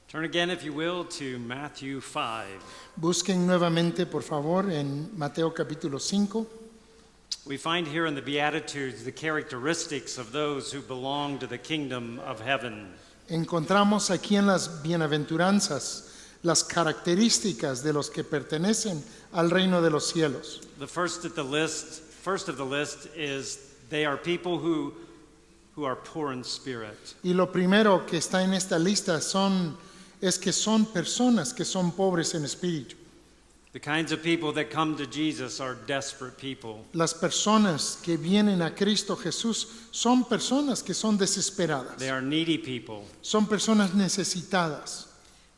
Turn again, if you will, to Matthew 5. Busquen nuevamente, por favor, en Mateo capítulo 5. We find here in the Beatitudes the characteristics of those who belong to the kingdom of heaven. Encontramos aquí en las bienaventuranzas las características de los que pertenecen al reino de los cielos. The first of the list is they are people who are poor in spirit. Y lo primero que está en esta lista es que son personas que son pobres en espíritu. The kinds of people that come to Jesus are desperate people. Las personas que vienen a Cristo Jesús son personas que son desesperadas. They are needy people. Son personas necesitadas.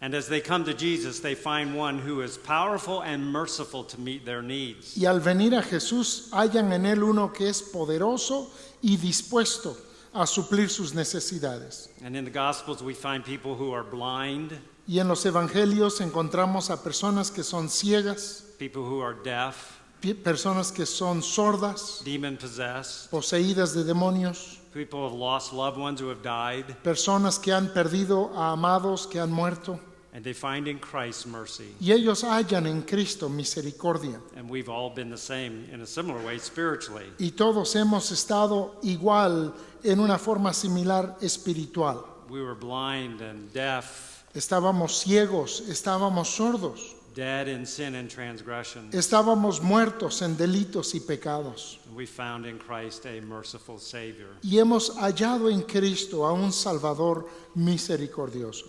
And as they come to Jesus, they find one who is powerful and merciful to meet their needs. Y al venir a Jesús hallan en él uno que es poderoso y dispuesto a suplir sus necesidades. And in the Gospels, we find people who are blind, Y en los evangelios encontramos a personas que son ciegas, people who are deaf, personas que son sordas, demon-possessed, poseídas de demonios, people who have lost loved ones who have died, personas que han perdido a amados que han muerto. and they find in Christ mercy. Y ellos hallan en Cristo misericordia. And we've all been the same in a similar way spiritually. Y todos hemos estado igual en una forma similar espiritual. We were blind and deaf, Estábamos ciegos, estábamos sordos, dead in sin and transgression. estábamos muertos en delitos y pecados. And we found in Christ a merciful Savior. Y hemos hallado en Cristo a un Salvador misericordioso.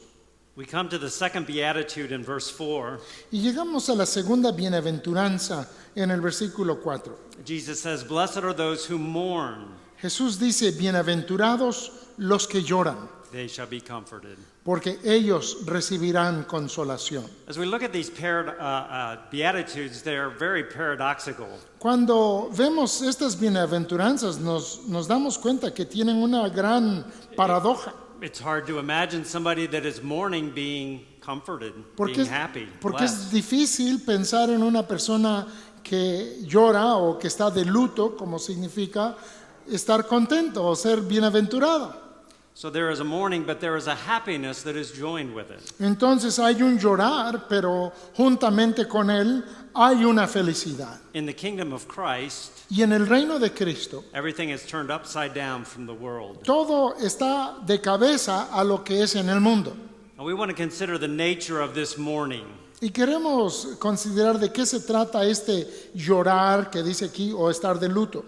We come to the second beatitude in verse 4. Y llegamos a la segunda bienaventuranza en el versículo 4. Jesus says, "Blessed are those who mourn, Jesús dice, bienaventurados los que lloran, they shall be comforted." porque ellos recibirán consolación. As we look at these beatitudes, they're very paradoxical. Cuando vemos estas bienaventuranzas nos damos cuenta que tienen una gran paradoja. It's hard to imagine somebody that is mourning being comforted, Porque being happy, porque es blessed. difícil pensar en una persona que llora o que está de luto, como significa estar contento o ser bienaventurado. So there is a mourning, but there is a happiness that is joined with it. Entonces hay un llorar, pero juntamente con él hay una felicidad. In the kingdom of Christ, Y en el reino de Cristo, everything is turned upside down from the world. todo está de cabeza a lo que es en el mundo. And we want to consider the nature of this mourning. Y queremos considerar de qué se trata este llorar que dice aquí o estar de luto.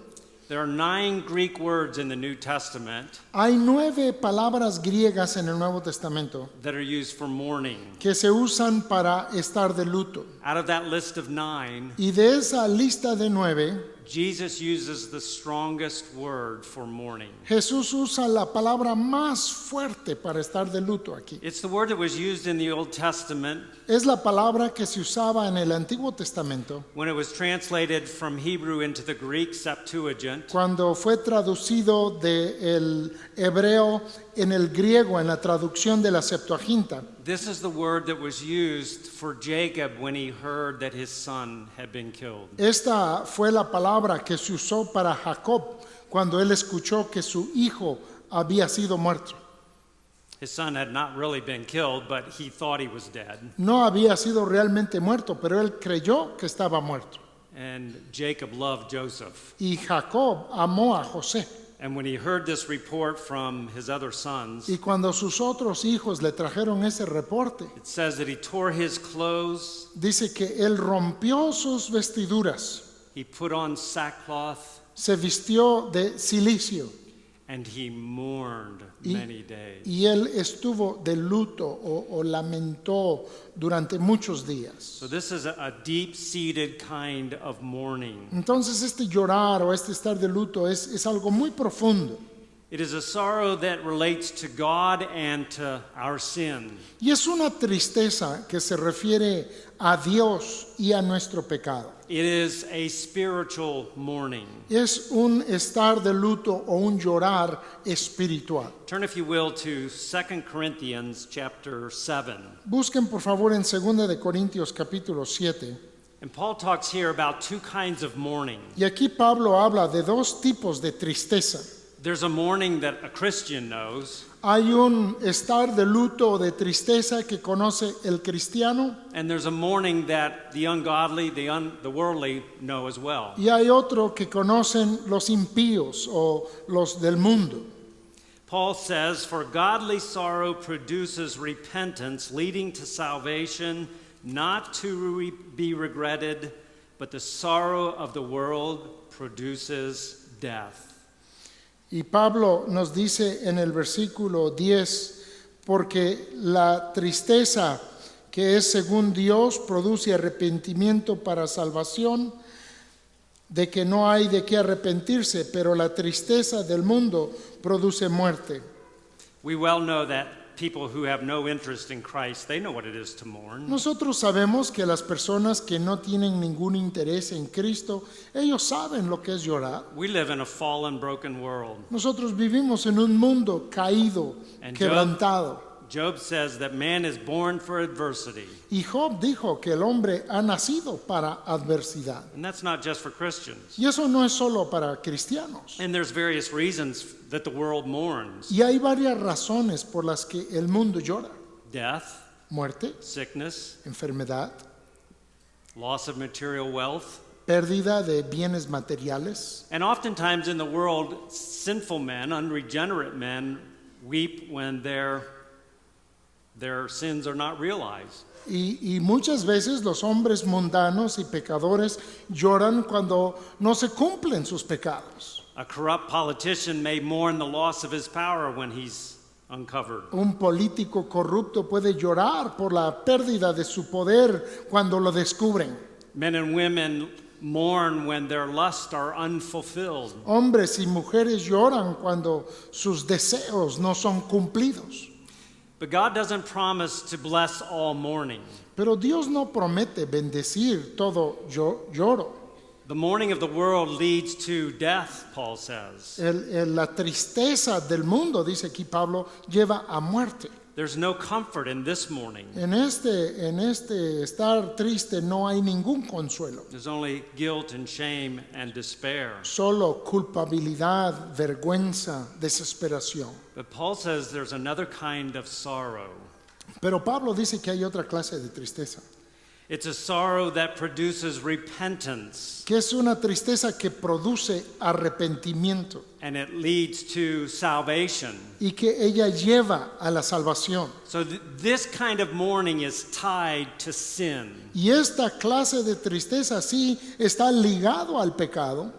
There are 9 Greek words in the New Testament Hay 9 palabras griegas en el Nuevo Testamento that are used for mourning. que se usan para estar de luto. Out of that list of 9, Y de esa lista de 9, Jesus uses the strongest word for mourning. Jesús usa la palabra más fuerte para estar de luto aquí. It's the word that was used in the Old Testament Es la palabra que se usaba en el Antiguo Testamento when it was translated from Hebrew into the Greek Septuagint. cuando fue traducido del hebreo en el griego en la traducción de la Septuaginta. This is the word that was used for Jacob when he heard that his son had been killed. Esta fue la palabra que se usó para Jacob cuando él escuchó que su hijo había sido muerto. His son had not really been killed, but he thought he was dead. No había sido realmente muerto, pero él creyó que estaba muerto. And Jacob loved Joseph. Y Jacob amó a José. And when he heard this report from his other sons, Y cuando sus otros hijos le trajeron ese reporte, it says that he tore his clothes, dice que él rompió sus vestiduras, he put on sackcloth, se vistió de cilicio and he mourned y, many days. y él estuvo de luto o lamentó durante muchos días. So this is a deep-seated kind of mourning. Entonces este llorar o este estar de luto es algo muy profundo. It is a sorrow that relates to God and to our sin. Y es una tristeza que se refiere a Dios y a nuestro pecado. It is a spiritual mourning. Es un estar de luto o un llorar espiritual. Turn, if you will, to 2 Corinthians chapter 7. Busquen por favor en 2 de Corintios capítulo 7. And Paul talks here about 2 kinds of mourning. Y aquí Pablo habla de 2 tipos de tristeza. There's a mourning that a Christian knows, Hay un estar de luto o de tristeza que conoce el cristiano and there's a mourning that the ungodly, the worldly know as well. y hay otro que conocen los impíos o los del mundo. Paul says, "For godly sorrow produces repentance, leading to salvation, not to be regretted, but the sorrow of the world produces death." Y Pablo nos dice en el versículo 10, porque la tristeza que es según Dios produce arrepentimiento para salvación, de que no hay de qué arrepentirse, pero la tristeza del mundo produce muerte. We well know that people who have no interest in Christ, they know what it is to mourn. Nosotros sabemos que las personas que no tienen ningún interés en Cristo, ellos saben lo que es llorar. We live in a fallen, broken world. Nosotros vivimos en un mundo caído, And quebrantado. Job says that man is born for adversity. Y Job dijo que el hombre ha nacido para adversidad. And that's not just for Christians. Y eso no es solo para cristianos. And there's various reasons that the world mourns. Y hay varias razones por las que el mundo llora. Death, Muerte, sickness, enfermedad, loss of material wealth. pérdida de bienes materiales. And oftentimes in the world, sinful men, unregenerate men, weep when their sins are not realized. Y muchas veces los hombres mundanos y pecadores lloran cuando no se cumplen sus pecados. A corrupt politician may mourn the loss of his power when he's uncovered. Un político corrupto puede llorar por la pérdida de su poder cuando lo descubren. Men and women mourn when their lusts are unfulfilled. Hombres y mujeres lloran cuando sus deseos no son cumplidos. But God doesn't promise to bless all mourning. Pero Dios no promete bendecir todo lloro. The mourning of the world leads to death, Paul says. La tristeza del mundo, dice aquí Pablo, lleva a muerte. There's no comfort in this mourning. En este estar triste no hay ningún consuelo. There's only guilt and shame and despair. Solo culpabilidad, vergüenza, desesperación. But Paul says there's another kind of sorrow. Pero Pablo dice que hay otra clase de tristeza, It's a sorrow that produces repentance, que es una tristeza que produce arrepentimiento and it leads to salvation. y que ella lleva a la salvación. So this kind of mourning is tied to sin. Y esta clase de tristeza sí está ligado al pecado.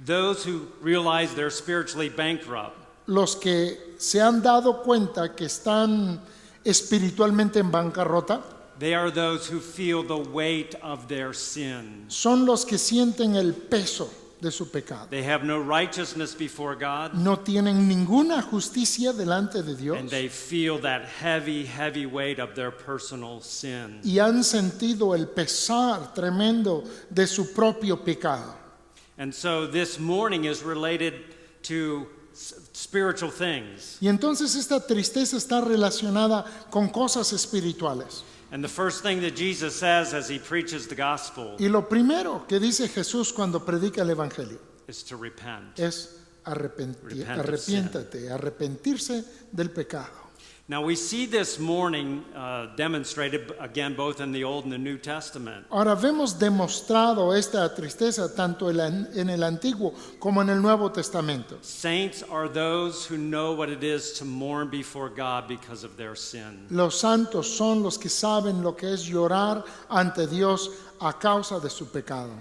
Those who realize they're spiritually bankrupt, Los que se han dado cuenta que están espiritualmente en bancarrota they are those who feel the weight of their sin. son los que sienten el peso de su pecado. They have no righteousness before God, No tienen ninguna justicia delante de Dios and they feel that heavy, heavy weight of their personal sin. y han sentido el pesar tremendo de su propio pecado. And so this mourning is related to spiritual things. Y entonces esta tristeza está relacionada con cosas espirituales. And the first thing that Jesus says as he preaches the gospel Y lo primero que dice Jesús cuando predica el Evangelio is to repent. es Repent of sin. arrepiéntate, arrepentirse del pecado. Now we see this mourning demonstrated again both in the Old and the New Testament. Ahora vemos demostrado esta tristeza tanto en el Antiguo como en el Nuevo Testamento. Saints are those who know what it is to mourn before God because of their sin. Los santos son los que saben lo que es llorar ante Dios a causa de su pecado.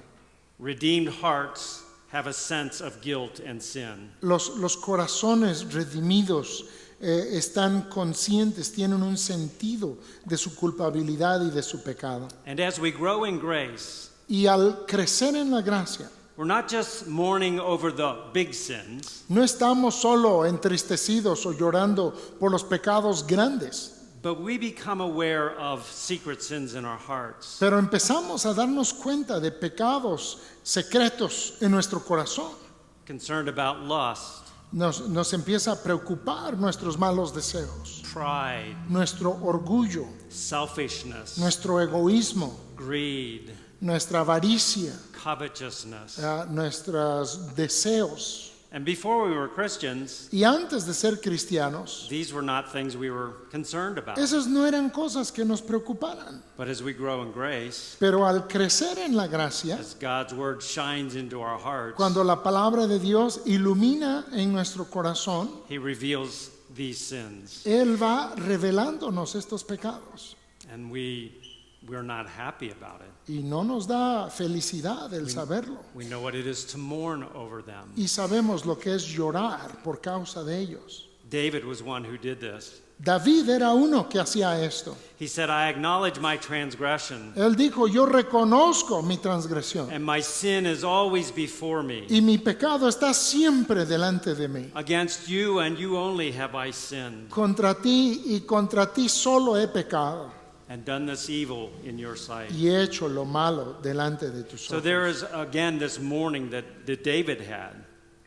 Redeemed hearts have a sense of guilt and sin. Los corazones redimidos están conscientes, tienen un sentido de su culpabilidad y de su pecado. And as we grow in grace, Y al crecer en la gracia, we're not just mourning over the big sins, no estamos solo entristecidos o llorando por los pecados grandes, but we become aware of secret sins in our hearts. pero empezamos a darnos cuenta de pecados secretos en nuestro corazón. Concerned about lust, Nos empieza a preocupar nuestros malos deseos, pride, nuestro orgullo, selfishness, nuestro egoísmo, greed, nuestra avaricia, covetousness. nuestros deseos. And before we were Christians, Y antes de ser cristianos, these were not things we were concerned about. esas no eran cosas que nos preocuparan. But as we grow in grace, Pero al crecer en la gracia, as God's word shines into our hearts, cuando la palabra de Dios ilumina en nuestro corazón, He reveals these sins. Él va revelándonos estos pecados. And we're not happy about it. Y no nos da felicidad el saberlo. We know what it is to mourn over them. Y sabemos lo que es llorar por causa de ellos. David was one who did this. David era uno que hacía esto. He said, I acknowledge my transgression, Él dijo, yo reconozco mi transgresión and my sin is always before me. y mi pecado está siempre delante de mí. Against you and you only have I sinned, Contra ti y contra ti solo he pecado and done this evil in your sight. y he hecho lo malo delante de tus So ojos. there is again this mourning that David had.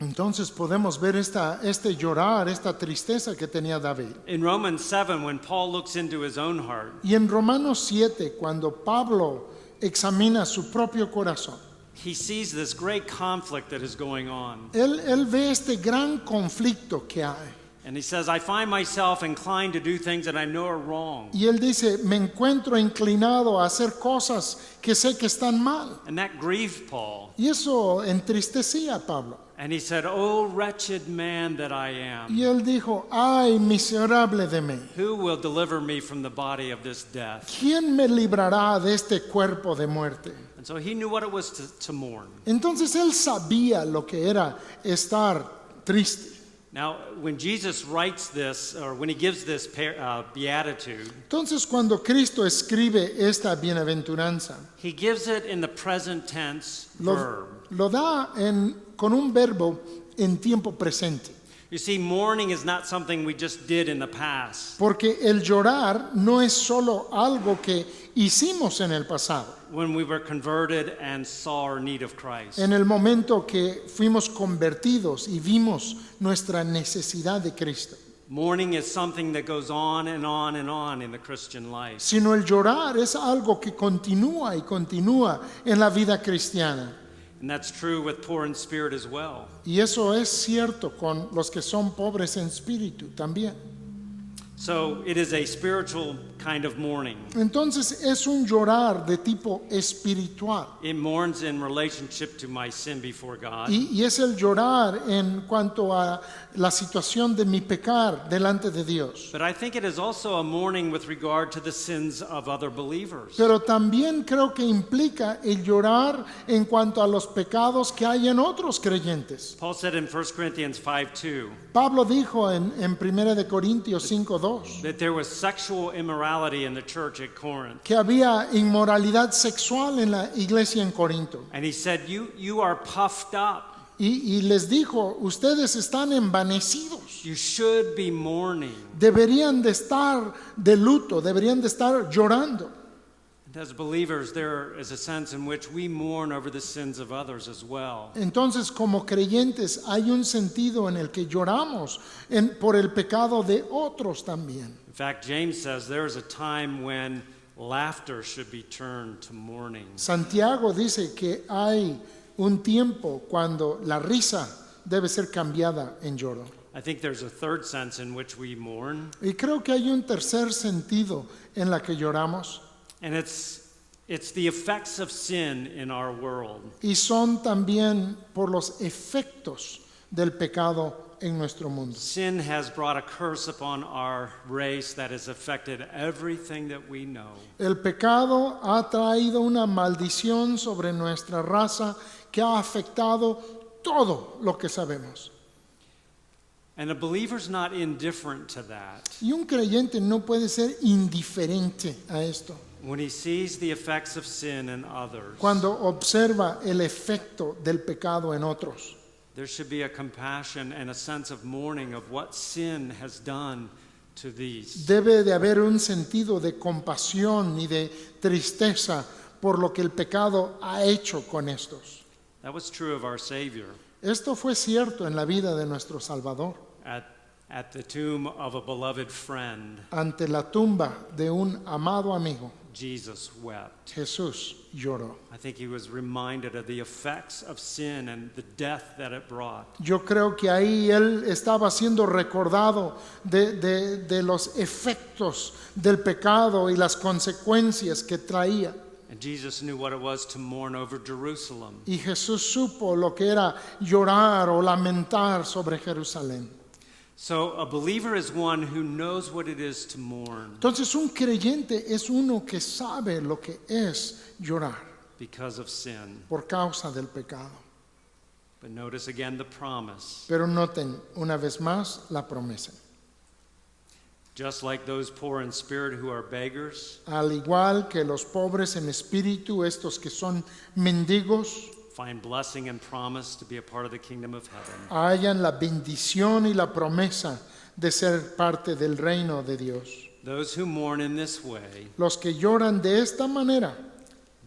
Entonces podemos ver este llorar, esta tristeza que tenía David. In Romans 7, when Paul looks into his own heart, Y en Romanos 7, cuando Pablo examina su propio corazón, he sees this great conflict that is going on. él ve este gran conflicto que hay. And he says, I find myself inclined to do things that I know are wrong. Y él dice, me encuentro inclinado a hacer cosas que sé que están mal. And that grieved Paul. Y eso entristecía a Pablo. And he said, Oh, wretched man that I am, Y él dijo, ay, miserable de mí. who will deliver me from the body of this death? ¿Quién me librará de este cuerpo de muerte? And so he knew what it was to mourn. Entonces él sabía lo que era estar triste. Now, when Jesus writes this, or when he gives this beatitude, Entonces cuando Cristo escribe esta bienaventuranza, he gives it in the present tense verb. lo da con un verbo en tiempo presente. You see, mourning is not something we just did in the past. Porque el llorar no es solo algo que hicimos en el pasado, When we were converted and saw our need of Christ. en el momento que fuimos convertidos y vimos nuestra necesidad de Cristo, Mourning is something that goes on and on and on in the Christian life. sino el llorar es algo que continúa y continúa en la vida cristiana. And that's true with poor in spirit as well. Y eso es cierto con los que son pobres en espíritu también. So it is a spiritual kind of mourning. Entonces es un llorar de tipo espiritual. It mourns in relationship to my sin before God. Y es el llorar en cuanto a la situación de mi pecar delante de Dios. But I think it is also a mourning with regard to the sins of other believers. Pero también creo que implica el llorar en cuanto a los pecados que hay en otros creyentes. Paul said in 1 Corinthians 5:2 Pablo dijo en 1 de Corintios 5:2 that there was sexual immorality in the church at Corinth. que había inmoralidad sexual en la iglesia en Corinto. And he said, you are puffed up. Y les dijo, ustedes están envanecidos. You should be mourning. Deberían de estar de luto, deberían de estar llorando. And as believers, there is a sense in which we mourn over the sins of others as well. Entonces, como creyentes, hay un sentido en el que lloramos por el pecado de otros también. In fact, James says there is a time when laughter should be turned to mourning. Santiago dice que hay un tiempo cuando la risa debe ser cambiada en lloro. I think there's a third sense in which we mourn, Y creo que hay un tercer sentido en la que lloramos. and it's the effects of sin in our world. Y son también por los efectos del pecado en nuestro mundo. Sin has brought a curse upon our race that has affected everything that we know. El pecado ha traído una maldición sobre nuestra raza que ha afectado todo lo que sabemos. And a believer's not indifferent to that. Y un creyente no puede ser indiferente a esto. When he sees the effects of sin in others, Cuando observa el efecto del pecado en otros, there should be a compassion and a sense of mourning of what sin has done to these. debe de haber un sentido de compasión y de tristeza por lo que el pecado ha hecho con estos. That was true of our Savior Esto fue cierto en la vida de nuestro Salvador. at the tomb of a beloved friend. Ante la tumba de un amado amigo, Jesus wept. Jesús lloró. I think he was reminded of the effects of sin and the death that it brought. Yo creo que ahí él estaba siendo recordado de los efectos del pecado y las consecuencias que traía. And Jesus knew what it was to mourn over Jerusalem. Y Jesús supo lo que era llorar o lamentar sobre Jerusalén. So a believer is one who knows what it is to mourn Entonces un creyente es uno que sabe lo que es llorar because of sin. por causa del pecado. But notice again the promise. Pero noten una vez más la promesa. Just like those poor in spirit who are beggars, Al igual que los pobres en espíritu, estos que son mendigos, find blessing and promise to be a part of the kingdom of heaven. hallan la bendición y la promesa de ser parte del reino de Dios. Those who mourn in this way, Los que lloran de esta manera,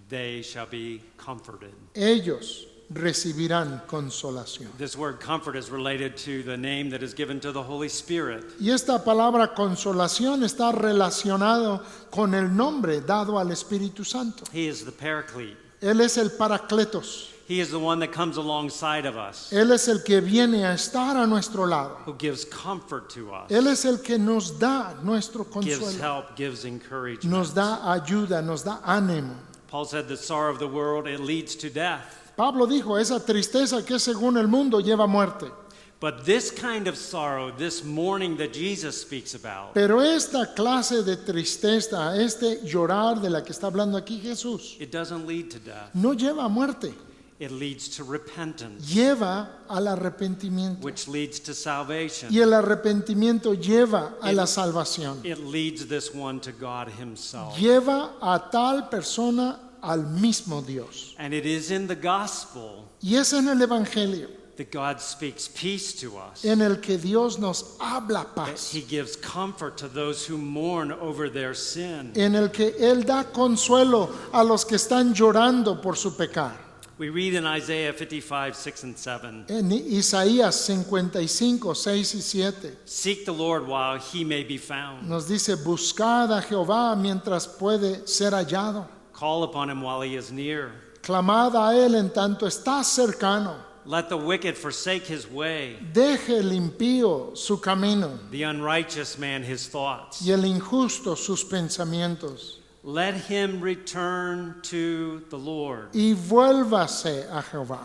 they shall be comforted. ellos recibirán consolación. This word comfort is related to the name that is given to the Holy Spirit. Y esta palabra consolación está relacionado con el nombre dado al Espíritu Santo. He is the Paraclete. Él es el Paracletos. He is the one that comes alongside of us, Él es el que viene a estar a nuestro lado. who gives comfort to us, Él es el que nos da nuestro gives consuelo, help, gives encouragement. nos da ayuda, nos da ánimo. Paul said the sorrow of the world, it leads to death. Pablo dijo, esa tristeza que según el mundo lleva a muerte. But this kind of sorrow, this mourning that Jesus speaks about, Pero esta clase de tristeza, este llorar de la que está hablando aquí Jesús, it doesn't lead to death. no lleva a muerte, It leads to repentance, lleva al arrepentimiento. which leads to salvation. Y el arrepentimiento lleva a la salvación. It leads this one to God himself. Lleva a tal persona al mismo Dios. And it is in the gospel Y es en el Evangelio that God speaks peace to us. en el que Dios nos habla That paz, he gives comfort to those who mourn over their sin. en el que Él da consuelo a los que están llorando por su pecado. We read in Isaiah 55, 6 and 7, En Isaías 55, 6 y 7 seek the Lord while he may be found. nos dice, buscad a Jehová mientras puede ser hallado. Call upon him while he is near. Clamad a Él en tanto está cercano. Let the wicked forsake his way, Deje el impío su camino the unrighteous man his thoughts. y el injusto sus pensamientos. Let him return to the Lord. Y vuélvase a Jehová.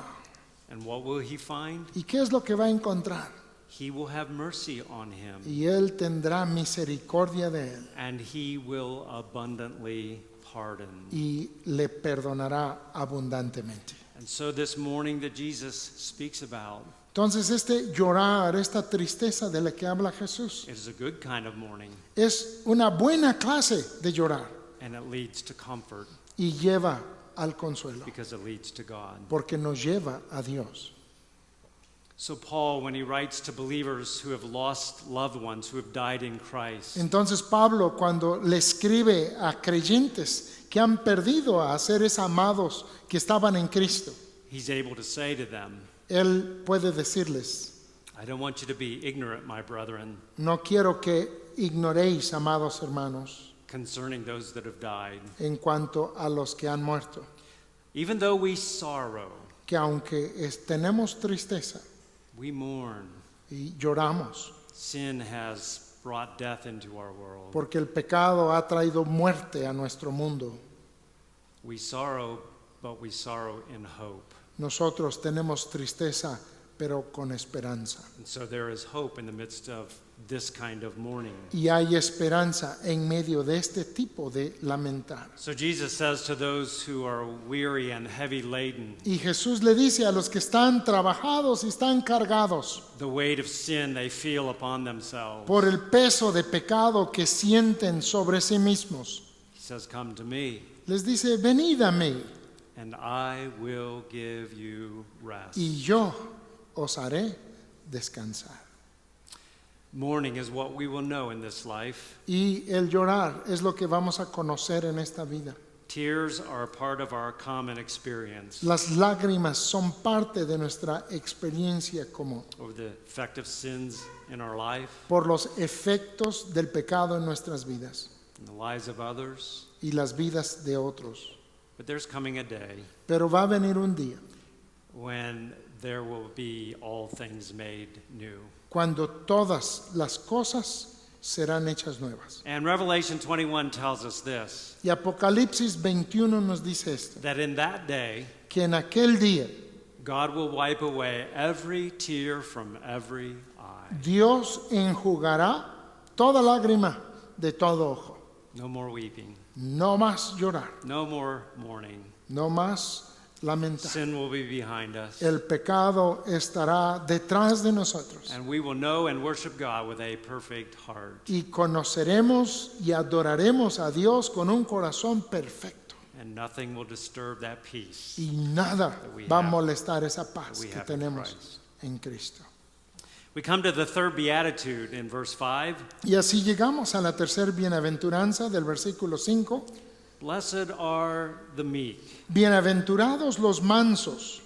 And what will he find? ¿Y qué es lo que va a encontrar? He will have mercy on him, Y Él tendrá misericordia de él and he will abundantly pardon. y le perdonará abundantemente. And so this mourning that Jesus speaks about, Entonces este llorar, esta tristeza de la que habla Jesús, it is a good kind of mourning, es una buena clase de llorar and it leads to comfort y lleva al consuelo, because it leads to God. porque nos lleva a Dios. So Paul, when he writes to believers who have lost loved ones who have died in Christ, Entonces Pablo, cuando le escribe a creyentes que han perdido a seres amados que estaban en Cristo, he's able to say to them, él puede decirles, I don't want you to be ignorant, my brethren, no quiero que ignoréis, amados hermanos, concerning those that have died. en cuanto a los que han muerto, Even though we sorrow, que aunque tenemos tristeza we mourn. y lloramos, Sin has brought death into our world. porque el pecado ha traído muerte a nuestro mundo, We sorrow, but we sorrow in hope. nosotros tenemos tristeza, pero con esperanza. And so there is hope in the midst of this kind of mourning. Y hay esperanza en medio de este tipo de lamentar. So Jesus says to those who are weary and heavy laden, Y Jesús le dice a los que están trabajados y están cargados the weight of sin they feel upon themselves. por el peso de pecado que sienten sobre sí mismos, He says, come to me, les dice, venid a mí and I will give you rest. y yo os haré descansar. Mourning is what we will know in this life. Y el llorar es lo que vamos a conocer en esta vida. Tears are a part of our common experience Las lágrimas son parte de nuestra experiencia común over the effect of sins in our life. por los efectos del pecado en nuestras vidas. and the lives of others. y las vidas de otros. But there's coming a day Pero va a venir un día when there will be all things made new. cuando todas las cosas serán hechas nuevas. And Revelation 21 tells us this, Y Apocalipsis 21 nos dice esto, that in that day, que en aquel día God will wipe away every tear from every eye. Dios enjugará toda lágrima de todo ojo. No more weeping, No más llorar, no more mourning. no más lamentar. Sin will be behind us. El pecado estará detrás de nosotros And we will know and worship God with a perfect heart. y conoceremos y adoraremos a Dios con un corazón perfecto. And nothing will disturb that peace Y nada we va a have- molestar esa that paz we que have in tenemos Christ. en Cristo. We come to the third beatitude in verse 5. Y así llegamos a la tercera bienaventuranza del versículo 5. Blessed are the meek. Bienaventurados los mansos.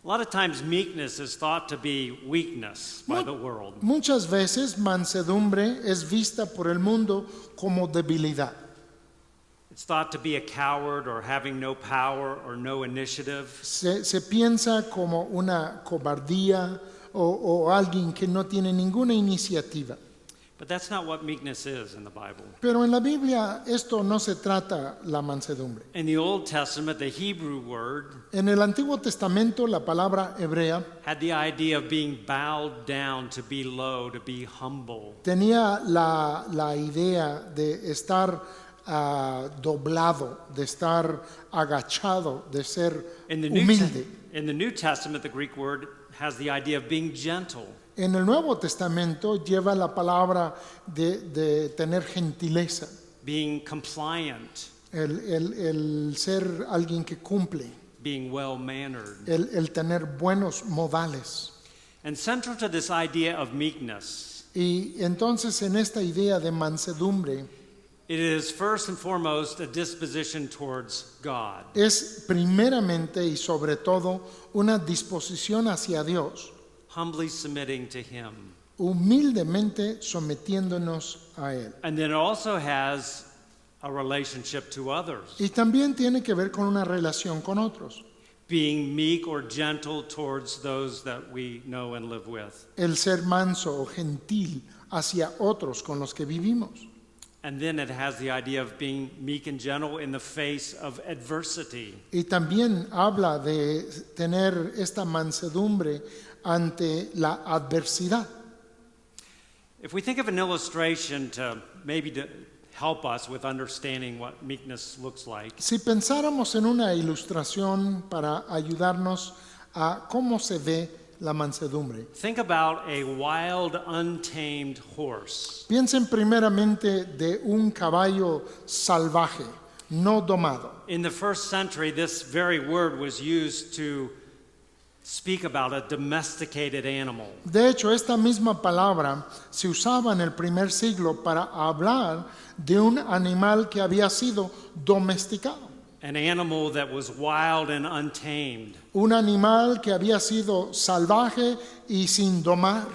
A lot of times, meekness is thought to be weakness by the world. Muchas veces mansedumbre es vista por el mundo como debilidad. It's thought to be a coward or having no power or no initiative. Se piensa como una cobardía o alguien que no tiene ninguna iniciativa. But that's not what meekness is in the Bible. Pero en la Biblia esto no se trata la mansedumbre. In the Old Testament, the Hebrew word En el Antiguo Testamento la palabra hebrea had the idea of being bowed down, to be low, to be humble. tenía la idea de estar doblado, de estar agachado, de ser In the humilde. New Testament, the Greek word has the idea of being gentle, En el Nuevo Testamento lleva la palabra de tener gentileza, being compliant, el ser alguien que cumple, being well-mannered. el tener buenos modales. And central to this idea of meekness, Y entonces en esta idea de mansedumbre it is first and foremost a disposition towards God. es primeramente y sobre todo una disposición hacia Dios, Humbly submitting to Him. humildemente sometiéndonos a Él. And then it also has a relationship to others, Y también tiene que ver con una relación con otros. being meek or gentle towards those that we know and live with. El ser manso o gentil hacia otros con los que vivimos. And then it has the idea of being meek and gentle in the face of adversity. Y también habla de tener esta mansedumbre ante la adversidad. If we think of an illustration to maybe to help us with understanding what meekness looks like, Si pensáramos en una ilustración para ayudarnos a cómo se ve la mansedumbre, think about a wild, untamed horse. piensen primeramente de un caballo salvaje, no domado. In the first century, this very word was used to speak about a domesticated animal. De hecho, esta misma palabra se usaba en el primer siglo para hablar de un animal que había sido domesticado, An animal that was wild and untamed, un animal que había sido salvaje y sin domar.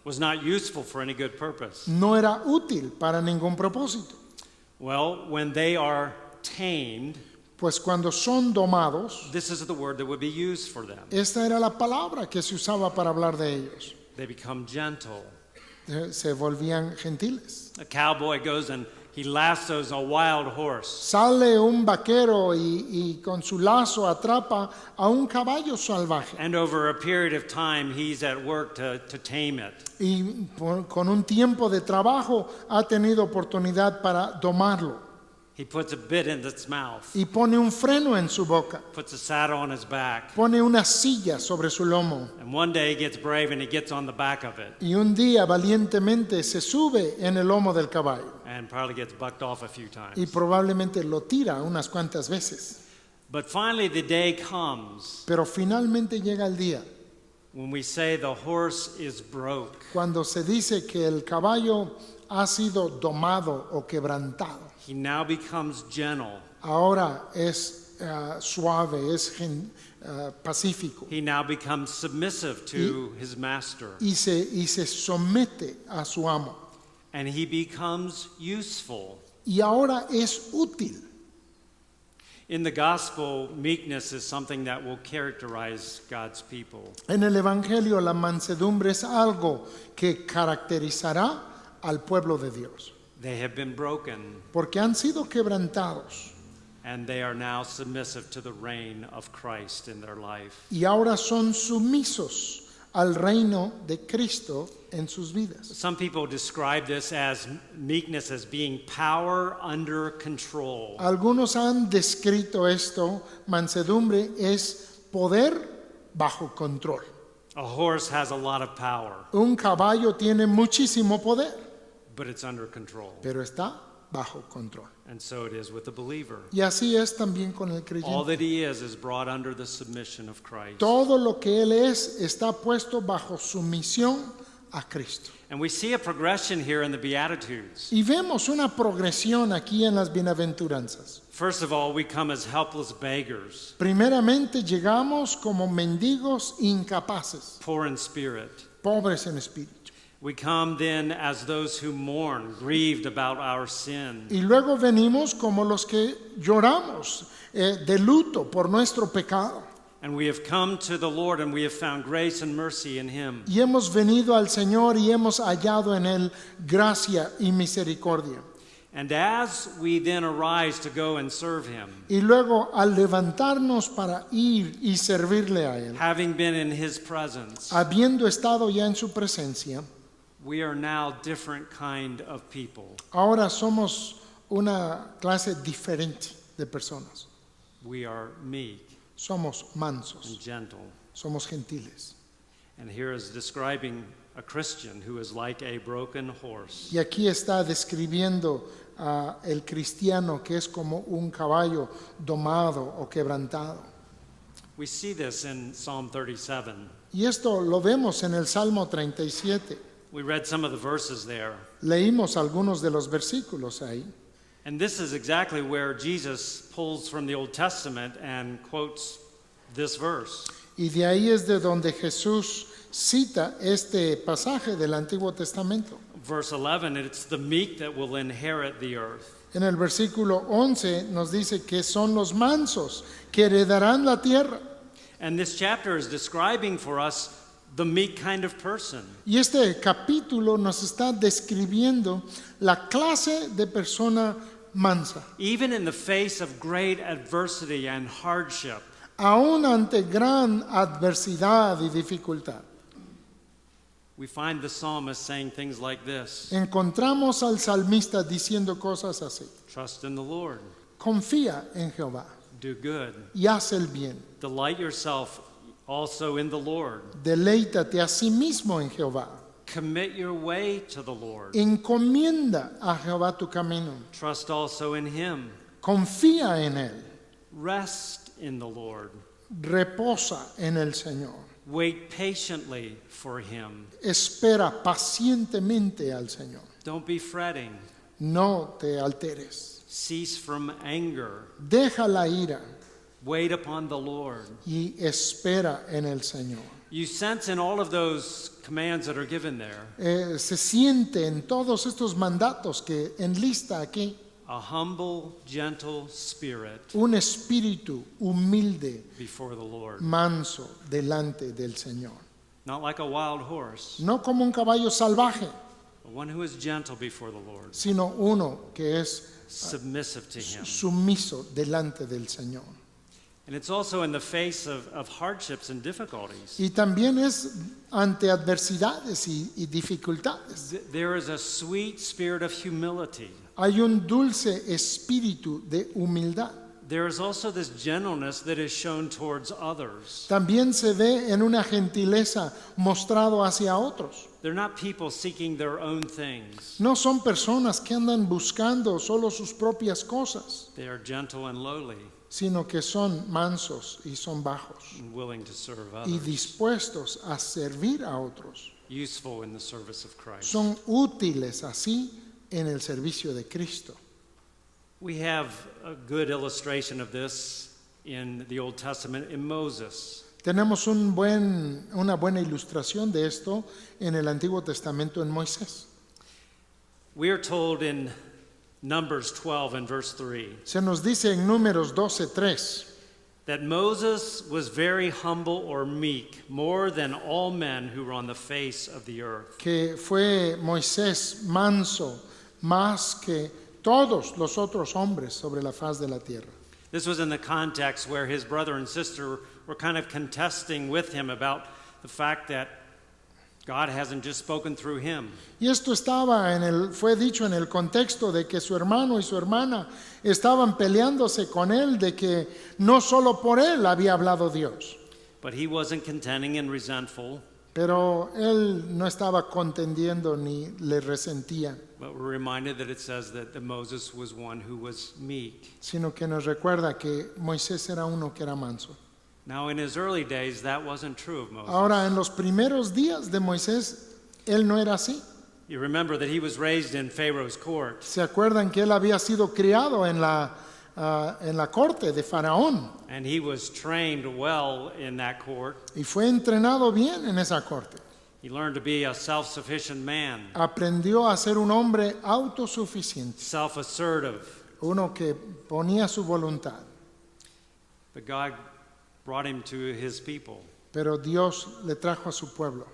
was not useful for any good purpose. No era útil para ningún propósito. Well, when they are tamed, Pues cuando son domados, this is the word that would be used for them. esta era la palabra que se usaba para hablar de ellos. They become gentle. Se volvían gentiles. A cowboy goes and he lassos a wild horse. Sale un vaquero y con su lazo atrapa a un caballo salvaje. And over a period of time, he's at work to tame it. Y con un tiempo de trabajo ha tenido oportunidad para domarlo. He puts a bit in its mouth, Y pone un freno en su boca. puts a saddle on his back, Pone una silla sobre su lomo. and one day he gets brave and he gets on the back of it Y un día valientemente se sube en el lomo del caballo. and probably gets bucked off a few times. Y probablemente lo tira unas cuantas veces. But finally, the day comes Pero finalmente llega el día when we say the horse is broke. cuando se dice que el caballo ha sido domado o quebrantado. He now becomes gentle. Ahora es suave, es pacífico He now becomes submissive to his master. y se somete a su amo. and he becomes useful. y ahora es útil. In the gospel, meekness is something that will characterize God's people. En el Evangelio la mansedumbre es algo que caracterizará al pueblo de Dios, They have been broken, porque han sido quebrantados and they are now submissive to the reign of Christ in their life. y ahora son sumisos al reino de Cristo en sus vidas. Some people describe this as meekness as being power under control. Algunos han descrito esto, mansedumbre es poder bajo control. A horse has a lot of power, Un caballo tiene muchísimo poder, but it's under control. pero está bajo control. And so it is with the believer. Y así es también con el All creyente. that he is brought under the submission of Christ. Todo lo que él es está puesto bajo sumisión a Cristo. And we see a progression here in the Beatitudes. Y vemos una progresión aquí en las bienaventuranzas. First of all, we come as helpless beggars, Primeramente llegamos como mendigos incapaces, poor in spirit. pobres en espíritu. We come then as those who mourn, grieved about our sin. Y luego venimos como los que lloramos de luto por nuestro pecado. And we have come to the Lord and we have found grace and mercy in Him. Y hemos venido al Señor y hemos hallado en Él gracia y misericordia. And as we then arise to go and serve Him, Y luego al levantarnos para ir y servirle a Él, having been in His presence, habiendo estado ya en su presencia, we are now different kind of people. ahora somos una clase diferente de personas. We are meek Somos mansos, and gentle. somos gentiles. And here is describing a Christian who is like a broken horse. Y aquí está describiendo a el cristiano que es como un caballo domado o quebrantado. We see this in Psalm 37. Y esto lo vemos en el Salmo 37. We read some of the verses there. Leímos algunos de los versículos ahí. And this is exactly where Jesus pulls from the Old Testament and quotes this verse. Y de ahí es de donde Jesús cita este pasaje del Antiguo Testamento. Verse 11, it's the meek that will inherit the earth. En el versículo 11 nos dice que son los mansos que heredarán la tierra. And this chapter is describing for us the meek kind of person. Y este capítulo nos está describiendo la clase de persona mansa. Even in the face of great adversity and hardship, Aún ante gran adversidad y dificultad, we find the psalmist saying things like this: encontramos al salmista diciendo cosas así. trust in the Lord, Confía en Jehová do good, y haz el bien. delight yourself also in the Lord, Deleítate a sí mismo en Jehová. commit your way to the Lord, Encomienda a Jehová tu camino. trust also in Him, Confía en Él. rest in the Lord, Reposa en el Señor. wait patiently for Him, Espera pacientemente al Señor. don't be fretting, No te alteres. cease from anger, Deja la ira wait upon the Lord. y espera en el Señor. You sense in all of those commands that are given there Se siente en todos estos mandatos que enlista aquí a humble, gentle spirit un espíritu humilde, before the Lord. manso delante del Señor. Not like a wild horse, No como un caballo salvaje, but one who is gentle before the Lord, sino uno que es submissive to Him. sumiso delante del Señor. And it's also in the face of hardships and difficulties. Y también es ante adversidades y dificultades. There is a sweet spirit of humility. Hay un dulce espíritu de humildad. There is also this gentleness that is shown towards others. También se ve en una gentileza mostrado hacia otros. They're not people seeking their own things. No son personas que andan buscando solo sus propias cosas, They are gentle and lowly sino que son mansos y son bajos and willing to serve y others, dispuestos a servir a otros. useful in the service of Christ. Son útiles así en el servicio de Cristo. We have a good illustration of this in the Old Testament in Moses. Tenemos una buena ilustración de esto en el Antiguo Testamento en Moisés. We are told in Numbers 12 and verse 3 Se nos dice en Números 12:3 that Moses was very humble or meek, more than all men who were on the face of the earth. que fue Moisés manso más que todos los otros hombres sobre la faz de la tierra. This was in the context where his brother and sister were kind of contesting with him about the fact that God hasn't just spoken through him. Y esto fue dicho en el contexto de que su hermano y su hermana estaban peleándose con él de que no solo por él había hablado Dios. But he wasn't contending and resentful, Pero él no estaba contendiendo ni le resentía, but we're reminded that it says that Moses was one who was meek. sino que nos recuerda que Moisés era uno que era manso. Now, in his early days, that wasn't true of Moses. Ahora, en los primeros días de Moisés, él no era así. You remember that he was raised in Pharaoh's court, ¿Se acuerdan que él había sido criado en la corte de Faraón and he was trained well in that court. y fue entrenado bien en esa corte? He learned to be a self-sufficient man, Aprendió a ser un hombre autosuficiente, self-assertive. uno que ponía su voluntad. But God brought him to his people. Pero Dios le trajo a su pueblo.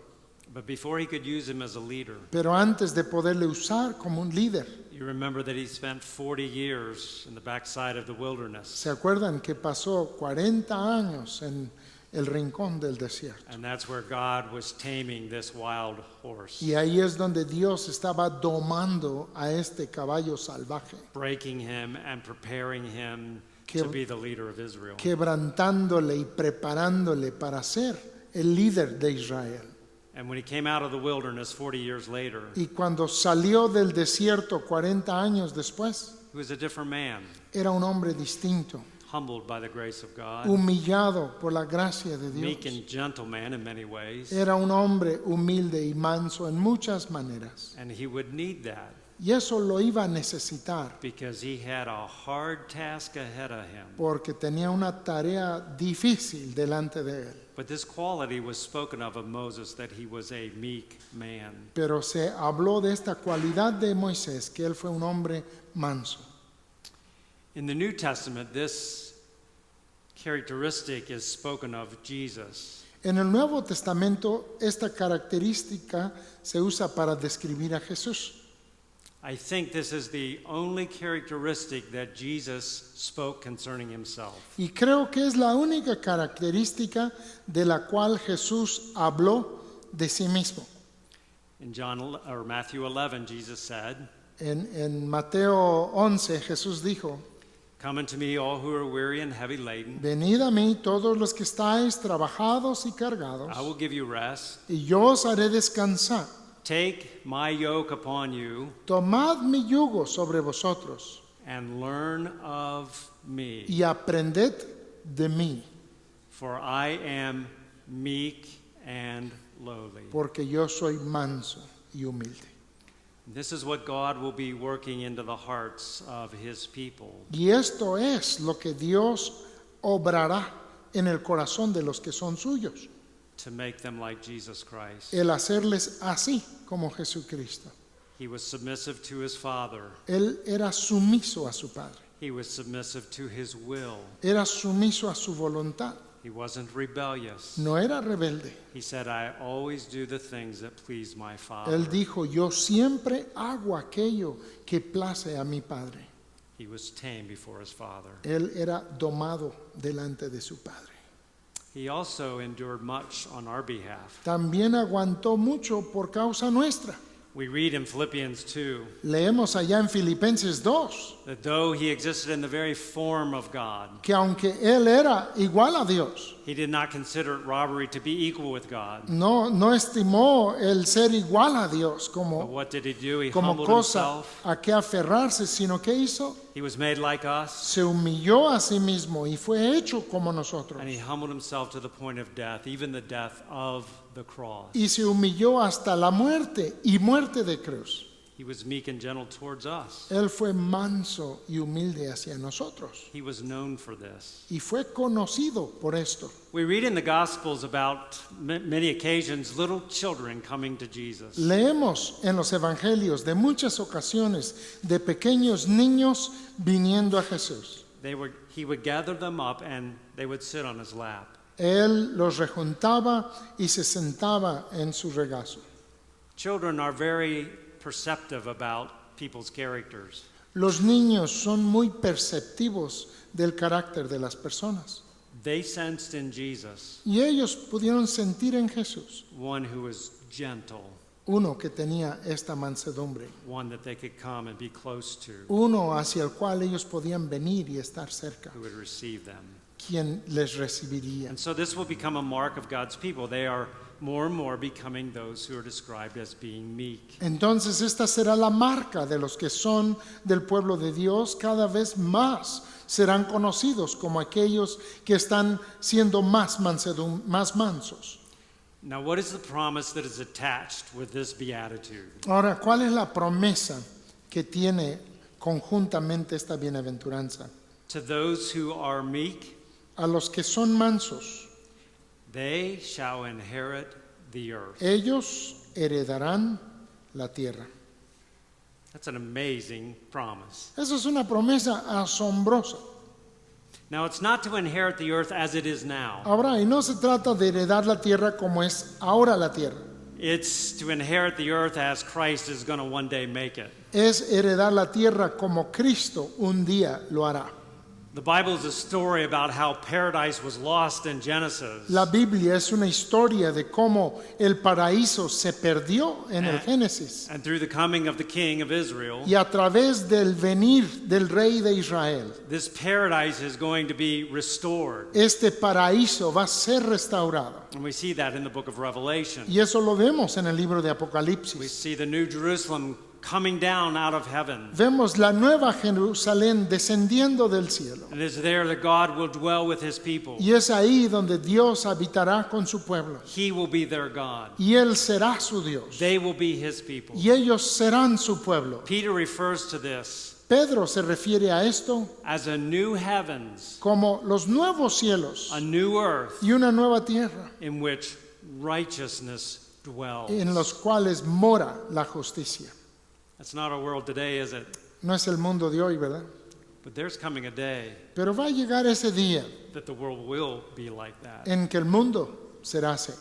But before he could use him as a leader, Pero antes de poderle usar como un líder, you remember that he spent 40 years in the backside of the wilderness. ¿se acuerdan que pasó 40 años en el rincón del desierto? And that's where God was taming this wild horse, Y ahí es donde Dios estaba domando a este caballo salvaje, breaking him and preparing him Que- to be the leader of Israel. quebrantándole y preparándole para ser el líder de Israel. And when he came out of the wilderness 40 years later, Y cuando salió del desierto 40 años después, he was a different man, era un hombre distinto, humbled by the grace of God, humillado por la gracia de meek Dios. and gentle man in many ways. Era un hombre humilde y manso en muchas maneras. And he would need that Y eso lo iba a necesitar because he had a hard task ahead of him. porque tenía una tarea difícil delante de él. But this quality was spoken of Moses, that he was a meek man. Pero se habló de esta cualidad de Moisés, que él fue un hombre manso. In the New Testament, this characteristic is spoken of Jesus. En el Nuevo Testamento, esta característica se usa para describir a Jesús. I think this is the only characteristic that Jesus spoke concerning himself. Y creo que es la única característica de la cual Jesús habló de sí mismo. In Matthew 11, Jesus said, En Mateo 11, Jesús dijo: "Come unto me, all who are weary and heavy laden. Venid a mí todos los que estáis trabajados y cargados, I will give you rest. y yo os haré descansar. Take my yoke upon you Tomad mi yugo sobre vosotros and learn of me, y aprended de mí, for I am meek and lowly." porque yo soy manso y humilde. This is what God will be working into the hearts of his people. Y esto es lo que Dios obrará en el corazón de los que son suyos, To make them like Jesus Christ. el hacerles así como Jesucristo. He was submissive to his Father. Él era sumiso a su Padre, He was submissive to his will. era sumiso a su voluntad, He wasn't rebellious. no era rebelde. He said, "I always do the things that please my Father." Él dijo: yo siempre hago aquello que place a mi Padre. He was tame before his Father. Él era domado delante de su Padre. He also endured much on our behalf. También aguantó mucho por causa nuestra. We read in Philippians 2 Leemos allá en Filipenses 2 that though he existed in the very form of God, que aunque él era igual a Dios, he did not consider it robbery to be equal with God. no estimó el ser igual a Dios But como what did he do? He como humbled cosa himself. a que aferrarse, sino que hizo, He was made like us, se humilló a sí mismo y fue hecho como nosotros. and he humbled himself to the point of death, even the death of the cross. Y se humilló hasta la muerte y muerte de cruz. He was meek and gentle towards us. Él fue manso y humilde hacia nosotros. He was known for this. Y fue conocido por esto. We read in the Gospels about many occasions little children coming to Jesus. Leemos en los evangelios de muchas ocasiones de pequeños niños viniendo a Jesús. He would gather them up and they would sit on his lap. Él los rejuntaba y se sentaba en su regazo. Children are very perceptive about people's characters. Los niños son muy perceptivos del carácter de las personas. They sensed in Jesus Y ellos pudieron sentir en Jesús one who was gentle, uno que tenía esta mansedumbre, one that they could come and be close to, uno hacia el cual ellos podían venir y estar cerca, who would receive them. quien les recibiría. And so this will become a mark of God's people. They are more and more becoming those who are described as being meek. Entonces esta será la marca de los que son del pueblo de Dios. Cada vez más serán conocidos como aquellos que están siendo más mansos. Now, what is the promise that is attached with this beatitude? Ahora, ¿cuál es la promesa que tiene conjuntamente esta bienaventuranza? To those who are meek, A los que son mansos, they shall inherit the earth. ellos heredarán la tierra. That's an amazing promise. Esa es una promesa asombrosa. Now, it's not to inherit the earth as it is now. Ahora, y no se trata de heredar la tierra como es ahora la tierra. It's to inherit the earth as Christ is going to one day make it. Es heredar la tierra como Cristo un día lo hará. The Bible is a story about how paradise was lost in Genesis. La Biblia es una historia de cómo el paraíso se perdió en el Génesis. And through the coming of the king of Israel, Y a través del venir del rey de Israel, this paradise is going to be restored. este paraíso va a ser restaurado. And we see that in the book of Revelation. Y eso lo vemos en el libro de We Apocalipsis. see the new Jerusalem coming down out of heaven. Vemos la nueva Jerusalén descendiendo del cielo. And it's there that God will dwell with his people. Y es ahí donde Dios habitará con su pueblo. He will be their God. Y Él será su Dios. They will be his people. Y ellos serán su pueblo. Peter refers to this Pedro se refiere a esto as a new heavens, como los nuevos cielos a new earth y una nueva tierra in which righteousness dwells. en los cuales mora la justicia. That's not our world today, is it? No es el mundo de hoy, ¿verdad? But there's coming a day Pero va a llegar ese día that the world will be like that. en que el mundo será así.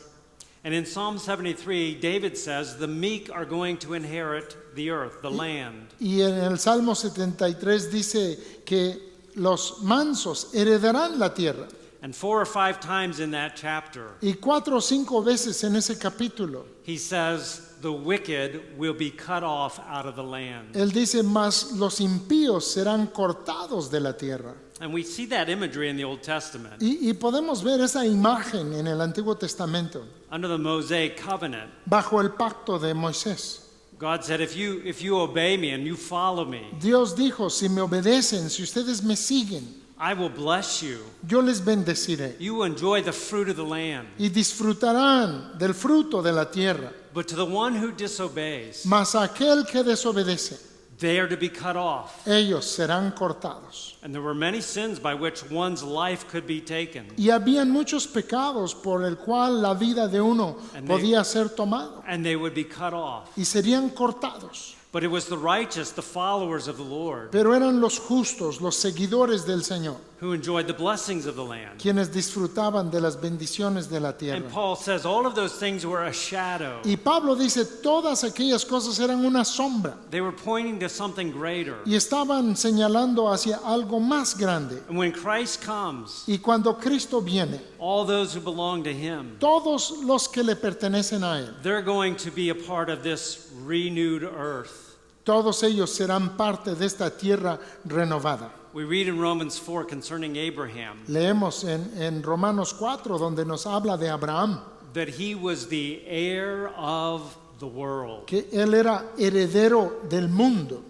And in Psalm 73, David says, the meek are going to inherit the earth, the land. Y en el Salmo 73 dice que los mansos heredarán la tierra. And 4 or 5 times in that chapter, Y 4 o 5 veces en ese capítulo, he says, the wicked will be cut off out of the land. él dice, mas los impíos serán cortados de la tierra. And we see that imagery in the Old Testament. Y podemos ver esa imagen en el Antiguo Testamento, Under the Mosaic covenant, bajo el pacto de Moisés. God said, if you obey me and you follow me, Dios dijo, si me obedecen, si ustedes me siguen, I will bless you. yo les bendeciré. You will enjoy the fruit of the land. Y disfrutarán del fruto de la tierra. But to the one who disobeys, Mas aquel que desobedece, they are to be cut off. ellos serán cortados. And there were many sins by which one's life could be taken. Y habían muchos pecados por el cual la vida de uno And podía ser tomado. And they would be cut off. Y serían cortados. But it was the righteous, the followers of the Lord, Pero eran los justos, los seguidores del Señor, who enjoyed the blessings of the land. quienes disfrutaban de las bendiciones de la And tierra. Paul says all of those things were a shadow. Y Pablo dice, todas aquellas cosas eran una sombra They were pointing to something greater. y estaban señalando hacia algo más grande. And when Christ comes, Y cuando Cristo viene, all those who belong to him, todos los que le pertenecen a Él, they're going to be a part of this renewed earth. todos ellos serán parte de esta tierra renovada. We read in Romans 4 concerning Abraham Leemos en Romanos 4, donde nos habla de Abraham, that he was the heir of the world. que él era heredero del mundo.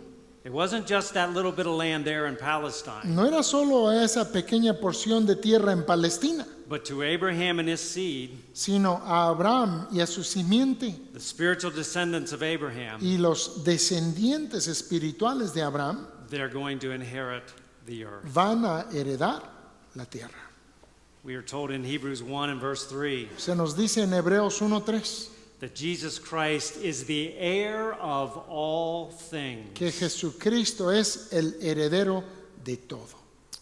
It wasn't just that little bit of land there in Palestine, No era solo esa pequeña porción de tierra en Palestina, but to Abraham and his seed, sino a Abraham y a su simiente the spiritual descendants of Abraham, y los descendientes espirituales de Abraham they're going to inherit the earth. van a heredar la tierra. We are told in Hebrews 1 and verse 3 Se nos dice en Hebreos 1:3 that Jesus Christ is the heir of all things. que Jesucristo es el heredero de todo.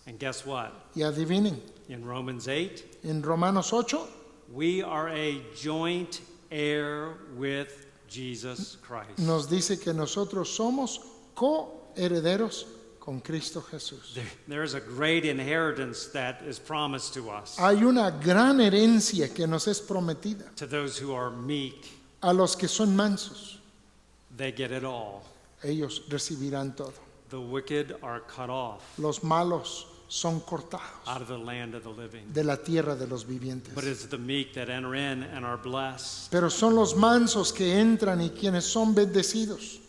And guess what? Y adivinen, In Romans 8, en Romanos 8 we are a joint heir with Jesus Christ. nos dice que nosotros somos coherederos con Cristo Jesús. There's a great inheritance that is promised to us, Hay una gran herencia que nos es prometida to those who are meek. a los que son mansos. They get it all. Ellos recibirán todo. The wicked are cut off Los malos son cortados out of the land of the living. de la tierra de los vivientes. But it's the meek that enter in and are blessed. Pero son los mansos que entran y quienes son bendecidos.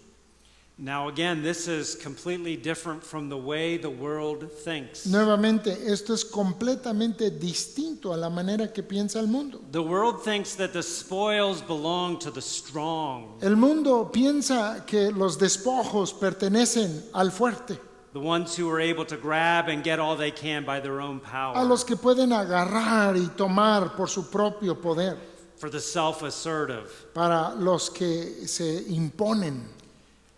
Now again, this is completely different from the way the world thinks. Nuevamente, esto es completamente distinto a la manera que piensa el mundo. The world thinks that the spoils belong to the strong, El mundo piensa que los despojos pertenecen al fuerte, the ones who are able to grab and get all they can by their own a power, los que pueden agarrar y tomar por su propio poder, for the self-assertive. para los que se imponen.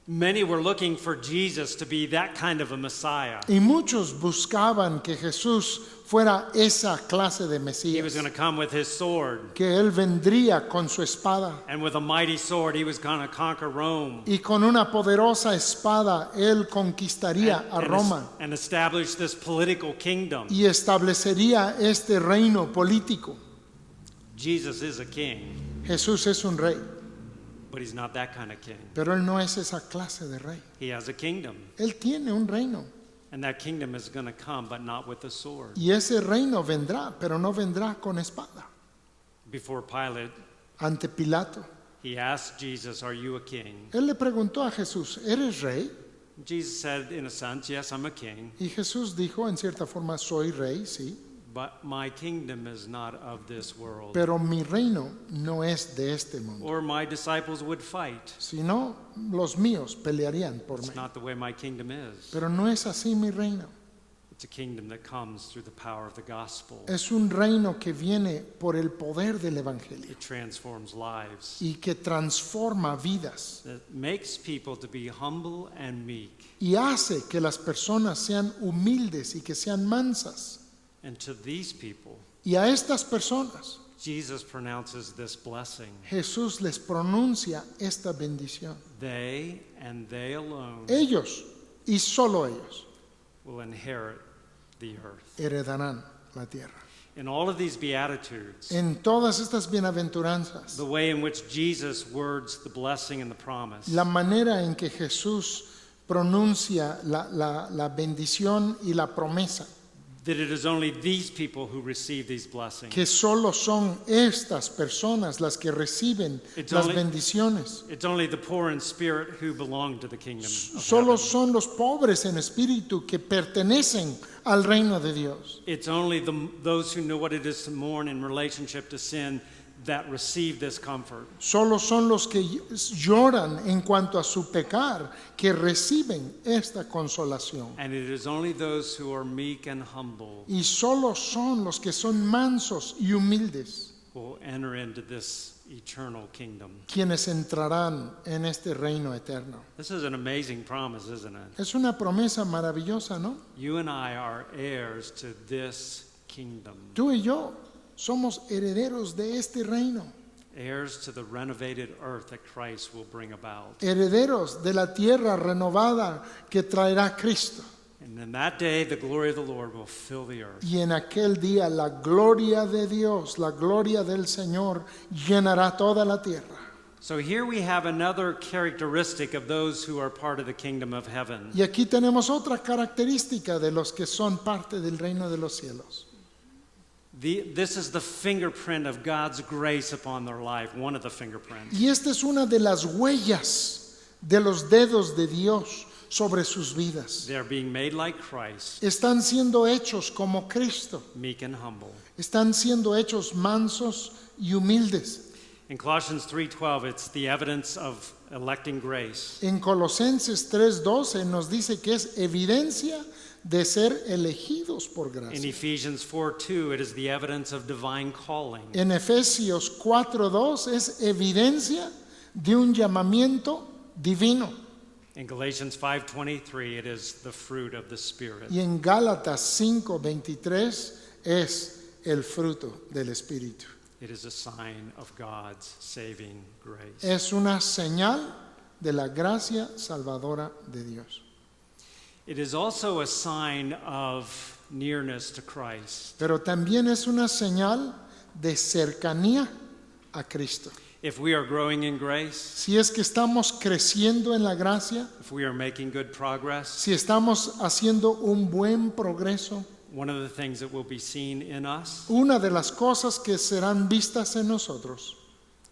Many were looking for Jesus to be that kind of a Messiah. Y muchos buscaban que Jesús fuera esa clase de He was Mesías, going to come with his sword, que Él vendría con su espada and with a mighty sword he was going to conquer Rome y con una poderosa espada Él conquistaría a Roma and establish this political kingdom. y establecería este reino político. Jesus is a king, Jesús es un rey, but he's not that kind of king. pero Él no es esa clase de rey. He has a kingdom, Él tiene un reino and that kingdom is going to come, but not with a sword. y ese reino vendrá, pero no vendrá con espada. Before Pilate, Ante Pilato, he asked Jesus, "Are you a king?" Él le preguntó a Jesús, ¿eres rey? Jesus said, in a sense, "Yes, I'm a king, Y Jesús dijo, en cierta forma, soy rey, sí, but my kingdom is not of this world." pero mi reino no es de este mundo, Or my disciples would fight. sino los míos pelearían por mí. It's not the way my kingdom is. Pero no es así mi reino. It's a kingdom that comes through the power of the gospel. Es un reino que viene por el poder del Evangelio It transforms lives. y que transforma vidas That makes people to be humble and meek. y hace que las personas sean humildes y que sean mansas. And to these people, Y a estas personas Jesus pronounces this blessing. Jesús les pronuncia esta bendición. They and they alone Ellos y solo ellos will inherit the earth. heredarán la tierra. In all of these beatitudes, En todas estas bienaventuranzas, the way in which Jesus words the blessing and the promise, la manera en que Jesús pronuncia la bendición y la promesa, that it is only these people who receive these blessings. que solo son estas personas las que reciben It's las only- bendiciones. It's only the poor in spirit who belong to the kingdom of Solo heaven. son los pobres en espíritu que pertenecen al reino de Dios. It's only those who know what it is to mourn in relationship to sin that receive this comfort. Solo son los que lloran en cuanto a su pecar que reciben esta consolación. And it is only those who are meek and humble Y solo son los que son mansos y humildes who will enter into this eternal kingdom. quienes entrarán en este reino eterno. This is an amazing promise, isn't it? Es una promesa maravillosa, ¿no? You and I are heirs to this kingdom, Tú y yo somos herederos de este reino, heirs to the renovated earth that Christ will bring about. herederos de la tierra renovada que traerá Cristo. And in that day, the glory of the Lord will fill the earth. Y en aquel día la gloria de Dios, la gloria del Señor llenará toda la tierra. So here we have another characteristic of those who are part of the kingdom of heaven. Y aquí tenemos otra característica de los que son parte del reino de los cielos. This is the fingerprint of God's grace upon their life, one of the fingerprints. Y esta es una de las huellas de los dedos de Dios sobre sus vidas. They're being made like Christ, Están siendo hechos como Cristo. meek and humble. Están siendo hechos mansos y humildes. In Colossians 3:12, it's the evidence of electing grace. En Colosenses 3:12 nos dice que es evidencia de ser elegidos por In gracia. Ephesians 4:2, it is the evidence of divine calling. En Efesios 4:2 es evidencia de un llamamiento divino. In Galatians 5:23, it is the fruit of the Spirit. Y en Gálatas 5:23 es el fruto del Espíritu. It is a sign of God's saving grace. Es una señal de la gracia salvadora de Dios. It is also a sign of nearness to Christ. Pero también es una señal de cercanía a Cristo. If we are growing in grace, Si es que estamos creciendo en la gracia, if we are making good progress, si estamos haciendo un buen progreso, one of the things that will be seen in us una de las cosas que serán vistas en nosotros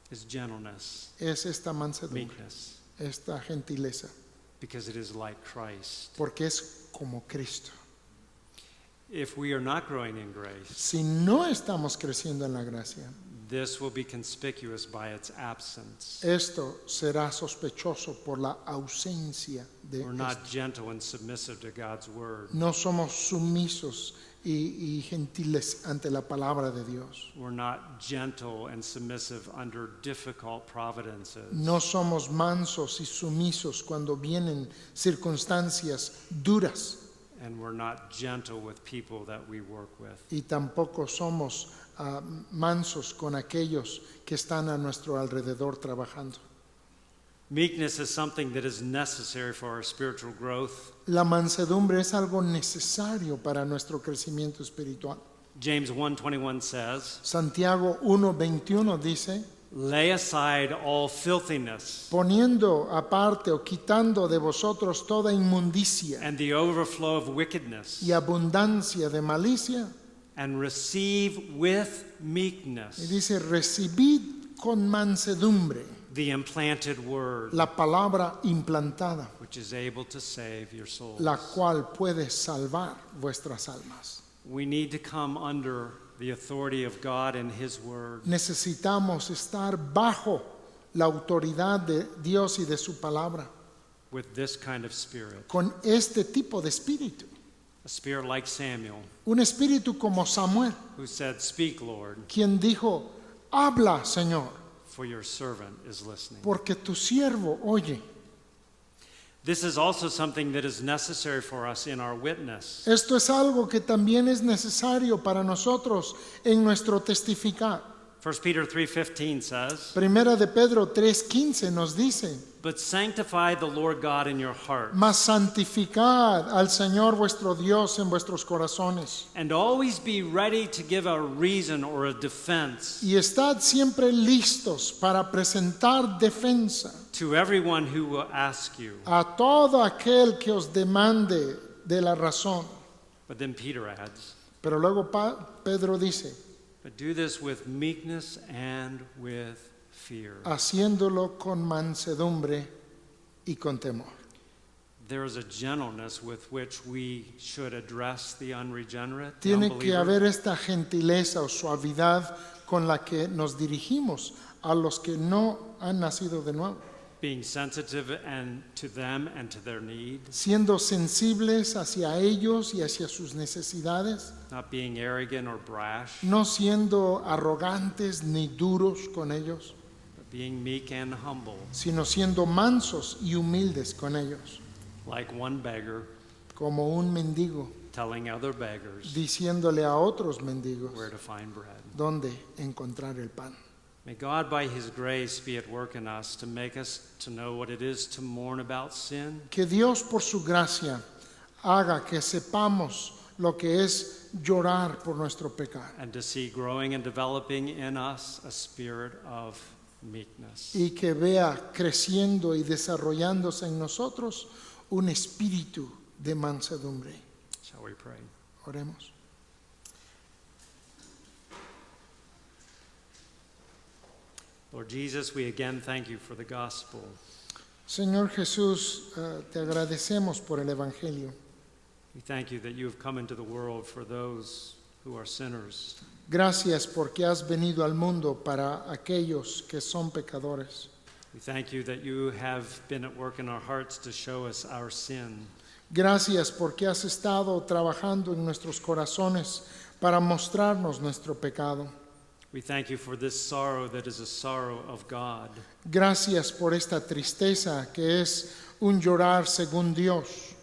is gentleness, es esta mansedumbre, meekness, esta gentileza, because it is like Christ. porque es como Cristo. If we are not growing in grace, Si no estamos creciendo en la gracia, this will be conspicuous by its absence. esto será sospechoso por la ausencia de We're esto. not gentle and submissive to God's word. No somos sumisos y gentiles ante la palabra de Dios. We're not gentle and submissive under difficult providences. No somos mansos y sumisos cuando vienen circunstancias duras. And we're not gentle with people that we work with. Y tampoco somos mansos con aquellos que están a nuestro alrededor trabajando. Meekness is something that is necessary for our spiritual growth. La mansedumbre es algo necesario para nuestro crecimiento espiritual. James 1:21 says, Santiago 1:21 dice, "Lay aside all filthiness poniendo aparte o quitando de vosotros toda inmundicia and the overflow of wickedness, y abundancia de malicia, and receive with y meekness dice, recibid con mansedumbre the implanted word, la palabra implantada, which is able to save your souls." la cual puede salvar vuestras almas. We need to come under the authority of God and His word Necesitamos estar bajo la autoridad de Dios y de su palabra, with this kind of spirit. con este tipo de espíritu. A spirit like Samuel, Un espíritu como Samuel, who said, "Speak, Lord, quien dijo, habla, Señor, for your servant is listening." porque tu siervo oye. This is also something that is necessary for us in our witness. Esto es algo que también es necesario para nosotros en nuestro testificar. 1 Peter 3:15 says, Primera de Pedro 3:15 nos dice, "But sanctify the Lord God in your heart, mas santificad al Señor vuestro Dios en vuestros corazones, and always be ready to give a reason or a defense y estad siempre listos para presentar defensa to everyone who will ask you." a todo aquel que os demande de la razón. But then Peter adds, Pero luego Pedro dice, "But do this with meekness and with fear." haciéndolo con mansedumbre y con temor. There is a gentleness with which we should address the unregenerate, the Tiene que unbeliever. haber esta gentileza o suavidad con la que nos dirigimos a los que no han nacido de nuevo, Being sensitive and to them and to their need, siendo sensibles hacia ellos y hacia sus necesidades, not being arrogant or brash, no siendo arrogantes ni duros con ellos, but being meek and humble, sino siendo mansos y humildes con ellos, like one beggar como un mendigo, telling other beggars diciéndole a otros mendigos where to find bread. dónde encontrar el pan. May God, by His grace, be at work in us to make us to know what it is to mourn about sin, Que Dios por su gracia haga que sepamos lo que es llorar por nuestro pecado and to see growing and developing in us a spirit of meekness. y que vea creciendo y desarrollándose en nosotros un espíritu de mansedumbre. Shall we pray? Oremos. Lord Jesus, we again thank you for the gospel. Señor Jesús, te agradecemos por el Evangelio. We thank you that you have come into the world for those who are sinners. Gracias porque has venido al mundo para aquellos que son pecadores. We thank you that you have been at work in our hearts to show us our sin. Gracias porque has estado trabajando en nuestros corazones para mostrarnos nuestro pecado. We thank you for this sorrow that is a sorrow of God. Gracias por esta tristeza que es un llorar según Dios.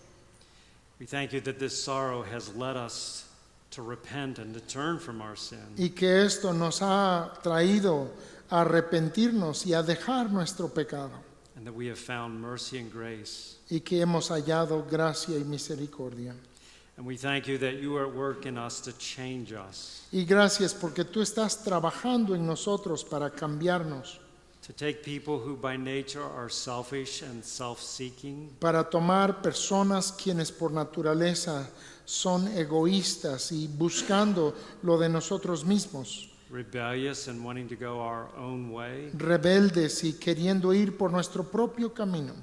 We thank you that this sorrow has led us to repent and to turn from our sin. Y que esto nos ha traído a arrepentirnos y a dejar nuestro pecado. And that we have found mercy and grace. Y que hemos hallado gracia y misericordia. And we thank you that you are at work in us to change us, Y gracias porque tú estás trabajando en nosotros para cambiarnos, to take people who by nature are selfish and self-seeking, para tomar personas quienes por naturaleza son egoístas y buscando lo de nosotros mismos, rebellious and wanting to go our own way. rebeldes y queriendo ir por nuestro propio camino.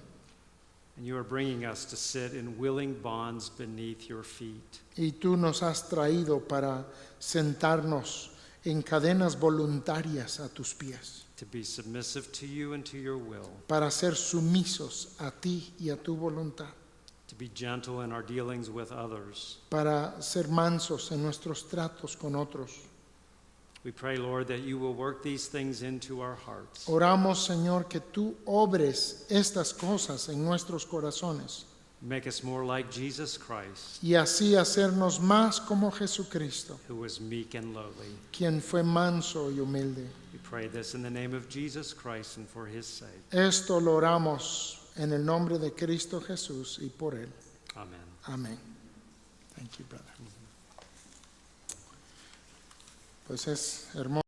And you are bringing us to sit in willing bonds beneath your feet. Y tú nos has traído para sentarnos en cadenas voluntarias a tus pies, To be submissive to you and to your will, para ser sumisos a ti y a tu voluntad, to be gentle in our dealings with others. para ser mansos en nuestros tratos con otros. We pray, Lord, that you will work these things into our hearts. Oramos, Señor, que tú obres estas cosas en nuestros corazones Make us more like Jesus Christ, y así hacernos más como Jesucristo, who was meek and lowly. quien fue manso y humilde. We pray this in the name of Jesus Christ and for his sake. Esto lo oramos en el nombre de Cristo Jesús y por Él. Amen. Amén. Thank you, brother. Pues es hermoso.